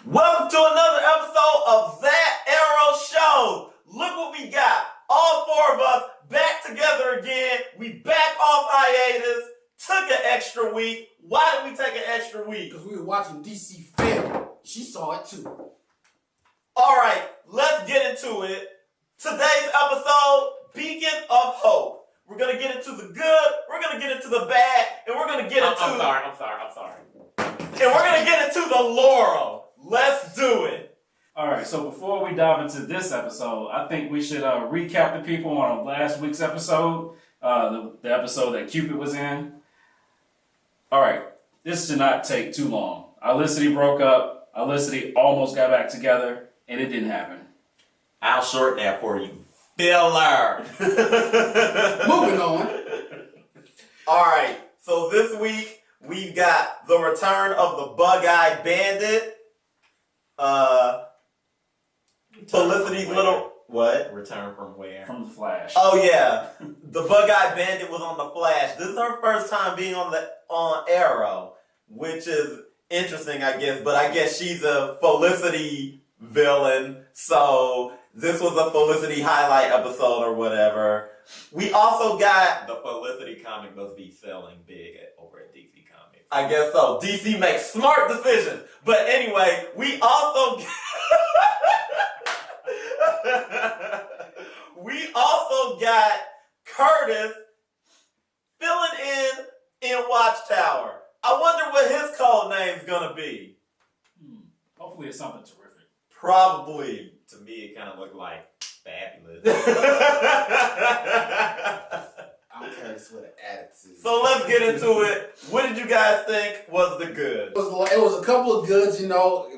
Welcome to another episode of That Arrow Show. Look what we got. All four of us back together again. We back off hiatus. Took an extra week. Why did we take an extra week? Because we were watching DC film. She saw it too. All right, let's get into it. Today's episode, Beacon of Hope. We're going to get into the good, we're going to get into the bad, and we're going to get into... I'm sorry. And we're going to get into the Laurel. Let's do it. All right, so before we dive into this episode, I think we should recap the people on last week's episode, the episode that Cupid was in. All right, this should not take too long. Olicity broke up. Olicity almost got back together, and it didn't happen. I'll shorten that for you. Filler. Moving on. All right, so this week we've got the return of the Bug-Eyed Bandit. Felicity's little... What? Return from where? From the Flash. Oh yeah, the Bug-Eyed Bandit was on the Flash. This is her first time being on Arrow, which is interesting, I guess. But I guess she's a Felicity villain, so this was a Felicity highlight episode or whatever. We also got The Felicity comic must be selling big over at DC Comics. I guess so. DC makes smart decisions. But anyway, we also got Curtis filling in Watchtower. I wonder what his code name's gonna be. Hopefully it's something terrific. Probably. To me, it kind of looked like Fabulous. I'm Curtis with an attitude. So let's get into it. What did you guys think was the good? It was a couple of goods,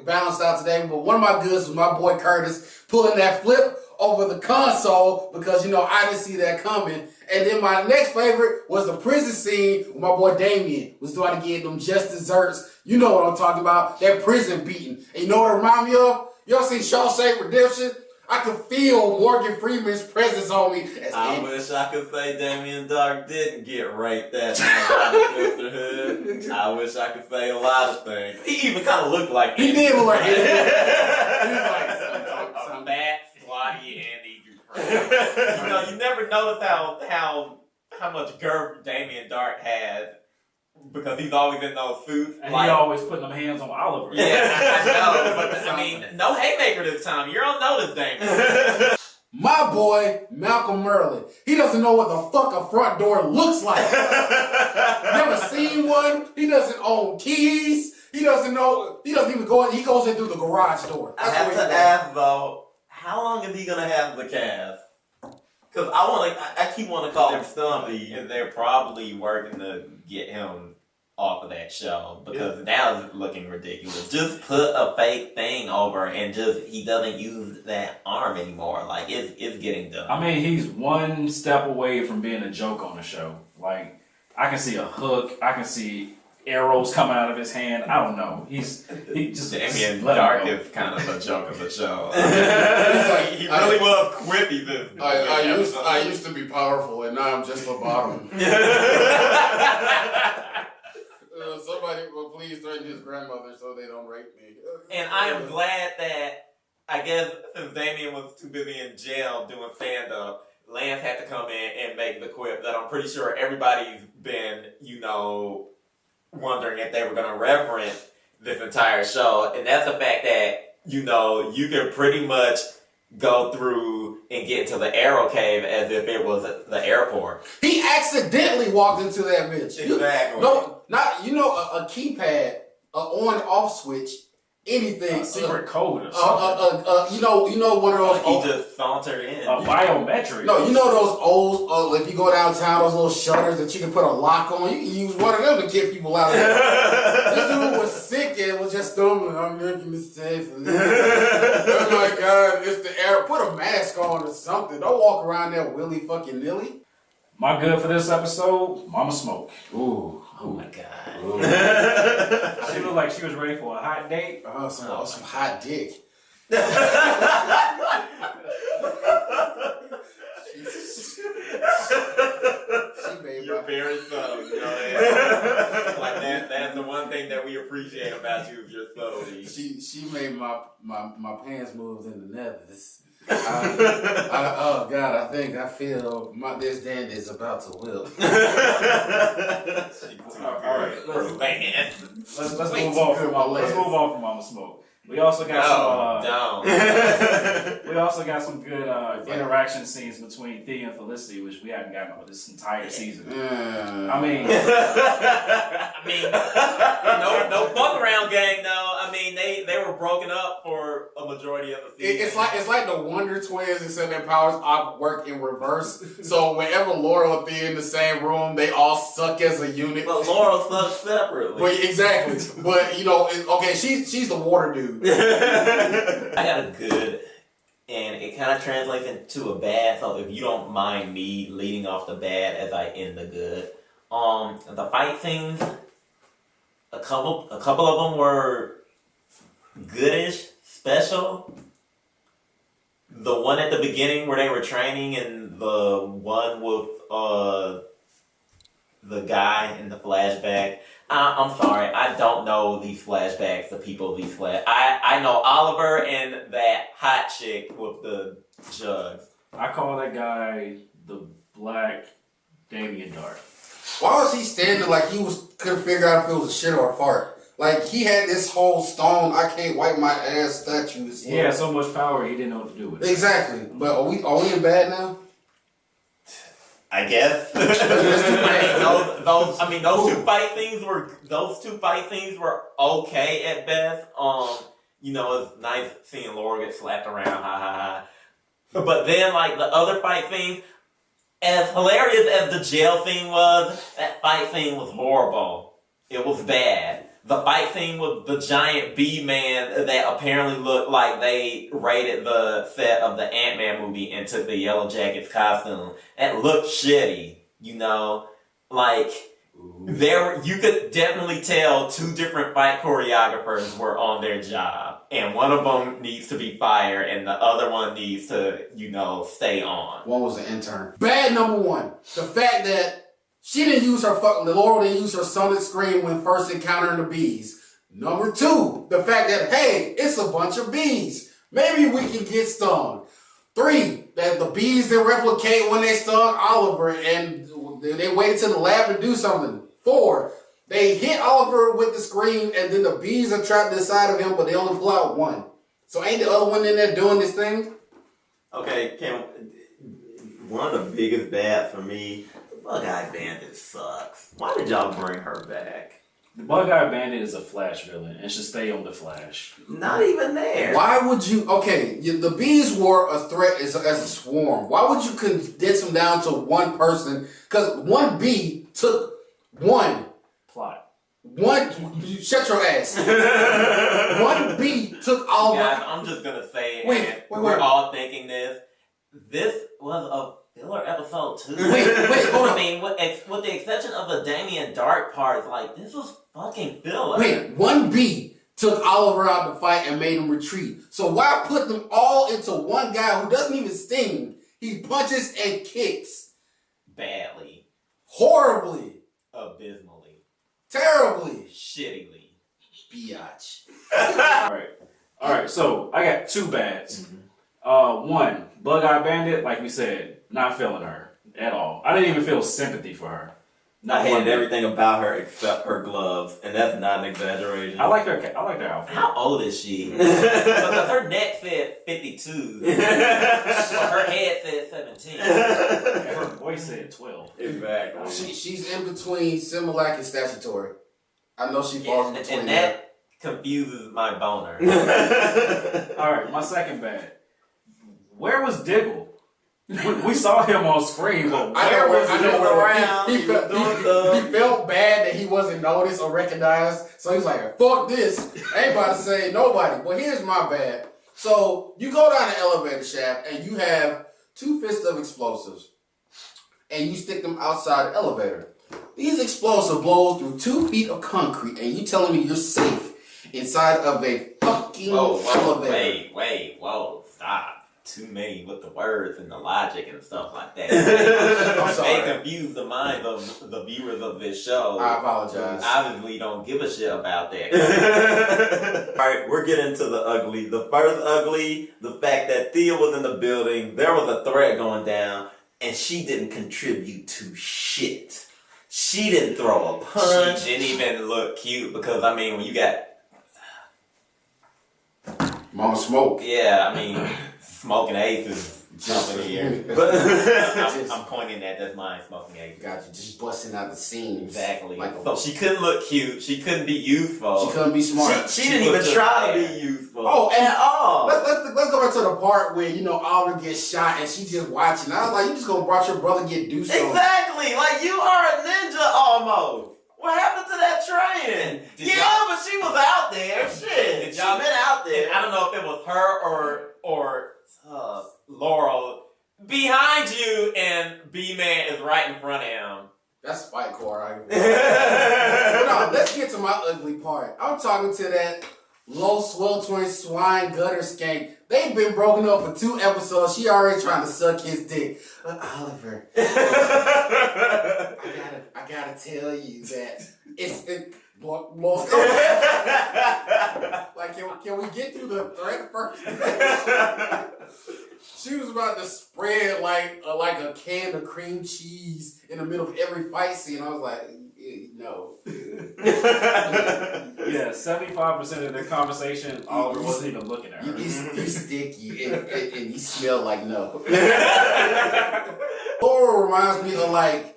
balanced out today. But one of my goods was my boy Curtis pulling that flip over the console because, I didn't see that coming. And then my next favorite was the prison scene where my boy Damien was trying to get them just desserts. You know what I'm talking about. That prison beating. And you know what it reminded me of? You ever seen Shawshank Redemption? I could feel Morgan Freeman's presence on me. I wish I could say Damien Dark didn't get raped that night in Sisterhood. I wish I could say a lot of things. He even kind of looked like He did look like it. He was like some bad, squatty Andy Dufresne. You never notice how much girth Damien Dark has because he's always in those suits. And he always putting them hands on Oliver. Yeah, I know, but I mean, no haymaker this time. You're on notice, Damien. My boy, Malcolm Merlin. He doesn't know what the fuck a front door looks like. Never seen one. He doesn't own keys. He doesn't know. He doesn't even go in. He goes in through the garage door. I have to ask though, how long is he gonna have the cast? Because I keep wanting to call him Stumpy. And they're probably working to get him off of that show because now it's looking ridiculous. Just put a fake thing over and he doesn't use that arm anymore. Like it's getting done. I mean, he's one step away from being a joke on the show. Like, I can see a hook. I can see arrows coming out of his hand. I don't know. He just Damien let Dark him go. is kind of a joke of the show. He really was quippy this. I used to be powerful, and now I'm just a bottom. Somebody will please threaten his grandmother so they don't rape me. And I am glad that, I guess, since Damien was too busy in jail doing stand-up, Lance had to come in and make the quip that I'm pretty sure everybody's been, wondering if they were going to reference this entire show. And that's the fact that, you can pretty much go through and get into the Arrow Cave as if it was the airport. He accidentally walked into that bitch. Exactly. A keypad, an on-off switch, anything. A secret code or something. One of those. He just sauntered in. A biometric. No, those old, if you go downtown, those little shutters that you can put a lock on, you can use one of them to get people out of there. This dude was sick and was just stumbling. I'm making mistakes. Oh my God, it's the air. Put a mask on or something. Don't walk around there willy fucking nilly. My good for this episode, Mama Smoke. Ooh. Oh my God. She looked like she was ready for a hot date. Some hot dick. You're very subtle, Like that's the one thing that we appreciate about you is your subtlety. She made my pants moves in the nethers. Oh God, I feel this dandy is about to whip. All right, let's Way move too on good from for let's legs. move on from Mama Smoke. We also got we also got some good interaction scenes between Thea and Felicity, which we haven't gotten over this entire season. I mean, no fuck around gang though. I mean, they were broken up for a majority of the season. It's like the Wonder Twins, except their powers work in reverse. So whenever Laurel and Thea in the same room, they all suck as a unit. But Laurel sucks separately. But exactly. But okay, she's the water dude. I got a good, and it kind of translates into a bad. So if you don't mind me leading off the bad as I end the good, the fight scenes, a couple of them were goodish, special. The one at the beginning where they were training, and the one with the guy in the flashback. I'm sorry, I don't know these flashbacks, the people these I know Oliver and that hot chick with the jugs. I call that guy the Black Damien Dark. Why was he standing like he couldn't figure out if it was a shit or a fart? Like he had this whole stone, I can't wipe my ass statue. He had so much power he didn't know what to do with it. Exactly. But are we in bad now? I guess. those two fight scenes were okay at best. It's nice seeing Laura get slapped around, ha ha ha. But then like the other fight scenes, as hilarious as the jail scene was, that fight scene was horrible. It was bad. The fight scene with the giant bee-man that apparently looked like they raided the set of the Ant-Man movie and took the Yellow Jackets costume. That looked shitty, Like, you could definitely tell two different fight choreographers were on their job. And one of them needs to be fired and the other one needs to, stay on. One was an intern. Bad number one. The fact that Laurel didn't use her sonic scream when first encountering the bees. Number two, the fact that, hey, it's a bunch of bees. Maybe we can get stung. 3, that the bees didn't replicate when they stung Oliver and they waited till the lab to do something. 4, they hit Oliver with the scream and then the bees are trapped inside of him, but they only pull out 1. So ain't the other one in there doing this thing? Okay, one of the biggest bads for me, Bug-Eyed Bandit sucks. Why did y'all bring her back? The Bug-Eyed Bandit is a Flash villain and should stay on the Flash. Not even there. Why would you... Okay, the bees were a threat as a swarm. Why would you condense them down to one person? Because one bee took one. Plot. Shut your ass. One bee took all... Guys, I'm just going to say, Wait. we're all thinking this. This was a filler episode too. Wait, hold on. I mean, with the exception of the Damien Dark part, like, this was fucking filler. Wait, one bee took Oliver out the fight and made him retreat. So why put them all into one guy who doesn't even sting? He punches and kicks. Badly. Horribly. Abysmally. Terribly. Shittily. Biatch. All right. So I got 2 bads. 1, Bug-Eyed Bandit, like we said, not feeling her at all. I didn't even feel sympathy for her. I hated everything about her except her gloves, and that's not an exaggeration. I like her outfit. How old is she? Because her neck said 52, but her head said 17. And her voice said 12. Exactly. She's in between Similac and Statutory. I know she falls in between. And that confuses my boner. All right, my second bad. Where was Diggle? We saw him on screen, but where was he? He felt bad that he wasn't noticed or recognized, so he's like, fuck this. I ain't about to say nobody. But here's my bad. So you go down the elevator shaft and you have 2 fists of explosives and you stick them outside the elevator. These explosives blow through 2 feet of concrete and you telling me you're safe inside of a fucking elevator. Whoa, stop. too many with the words and the logic and stuff like that. I'm sorry. They confuse the minds of the viewers of this show. I apologize. Obviously, don't give a shit about that. Alright, we're getting to the ugly. The first ugly, the fact that Thea was in the building, there was a threat going down, and she didn't contribute to shit. She didn't throw a punch. She didn't even look cute because, I mean, when you got, Mama Smoke. yeah, I mean, Smoking Ace is jumping here. But I'm pointing at that's mine, Smoking Ace. Got you just busting out the seams. Exactly. Like So she couldn't look cute. She couldn't be youthful. she couldn't be smart. she didn't even looked try to bad. be useful. Oh, and at all. let's go back to the part where, you know, Oliver gets shot and she's just watching. I was like, you just gonna watch your brother get deuced on. Exactly. Like, you are a ninja almost. What happened to that training? Did Yeah, but she was out there. Shit. Did She y'all- been out there. And I don't know if it was her or Laurel behind you, and B-Man is right in front of him. That's Spike Core. No, let's get to my ugly part. I'm talking to that low sweltering swine gutter skank. They've been broken up for 2 episodes. She already trying to suck his dick. Oliver, I gotta tell you that like, can we get through the threat first? She was about to spread like a can of cream cheese in the middle of every fight scene. I was like, no. Yeah, 75% of their conversation, Oliver wasn't even looking at her. You sticky and you smell like no. Laura reminds me of like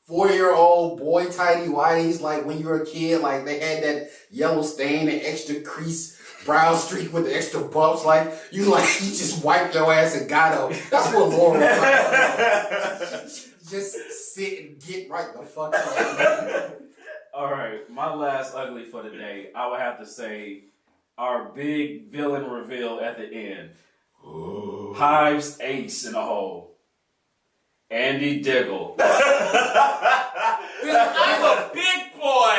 4-year-old boy tidy whities, like when you were a kid, like they had that yellow stain and extra crease brown streak with the extra bumps, like you just wiped your ass and got up. That's what Laura was like. Just sit and get right the fuck up. Alright, my last ugly for the day, I would have to say our big villain reveal at the end. Hive's ace in the hole. Andy Diggle. I'm a big boy!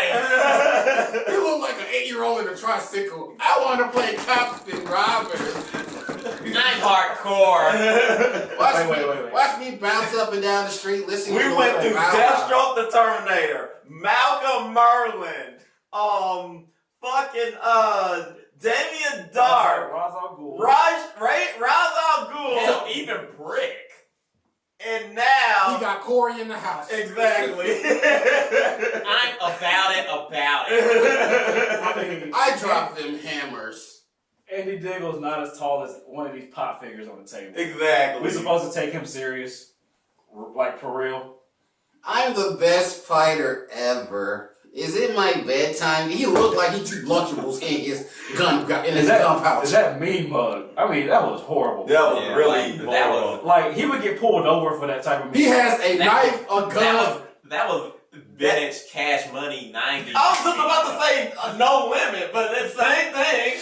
You look like an 8-year-old in a tricycle. I want to play cops and robbers. I'm hardcore. Wait. Watch me bounce up and down the street listening We to went through Bow Wow. Deathstroke the Terminator, Malcolm Merlin, Damien Dark, Ra's al Ghul. Ra's al Ghul, Hell, even Brick. and He now got Corey in the house. exactly. I'm about it. I mean, I dropped them hammers. Andy Diggle's not as tall as one of these pop figures on the table. Exactly. We're supposed to take him serious, like for real. I'm the best fighter ever. Is it my bedtime? He looked like he keep Lunchables in his gun pouch. Is that mean mug? I mean, that was horrible. That was Yeah, really like, that was- Like, he would get pulled over for that type of He mean. has a knife, a gun. That was vintage Cash Money 90s. I was just about to say no limit, but it's the same thing.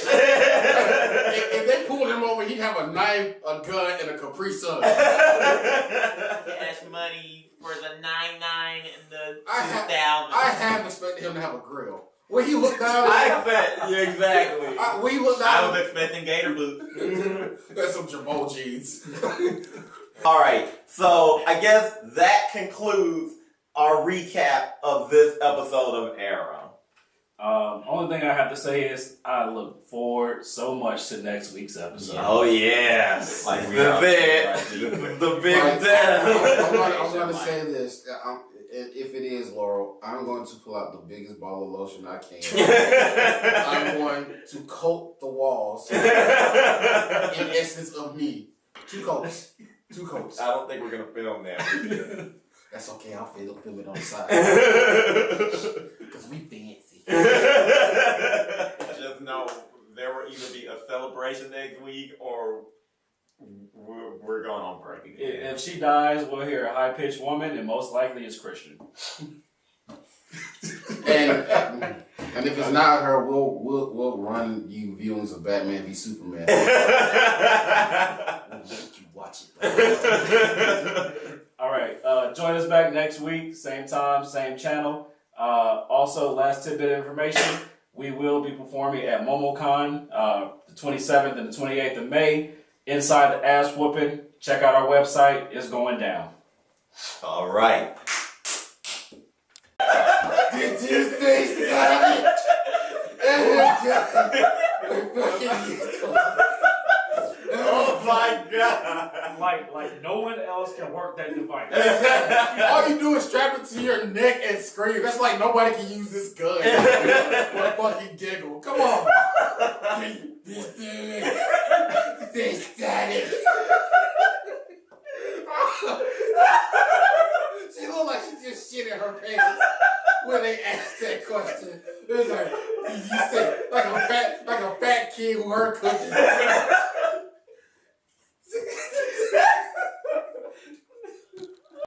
If they pulled him over, he'd have a knife, a gun, and a Capri Sun. Cash Money for the 99 and the 2000. I have expected him to have a grill. When he looked down, I bet. Yeah, exactly. when he looked I down, was expecting Gator Boots. that's some Jabot jeans. All right, so I guess that concludes our recap of this episode of Arrow. Only thing I have to say is I look forward so much to next week's episode. Oh yeah, Like we the are big, right the big Right. death. I'm going to say this. If it is Laurel, I'm going to pull out the biggest ball of lotion I can. I'm going to coat the walls in essence of me. 2 coats. 2 coats. I don't think we're gonna film that. That's okay. I'll film it on the side. Because we fancy. Just know there will either be a celebration next week or we're going on break again. If she dies, we'll hear a high-pitched woman, and most likely it's Christian. And if it's not her, we'll run you viewings of Batman v Superman. We'll make you watch it. All right, join us back next week, same time, same channel. Also, last tidbit of information, we will be performing at MomoCon the 27th and the 28th of May. inside the ass whooping, check out our website. It's going down. All right. Did you say savage? Oh my god. Like no one else can work that device. All you do is strap it to your neck and scream. That's like nobody can use this gun. Or fucking giggle. Come on. This static. She looked like she just shit in her pants when they asked that question. It was like you say like a fat kid who heard cooking.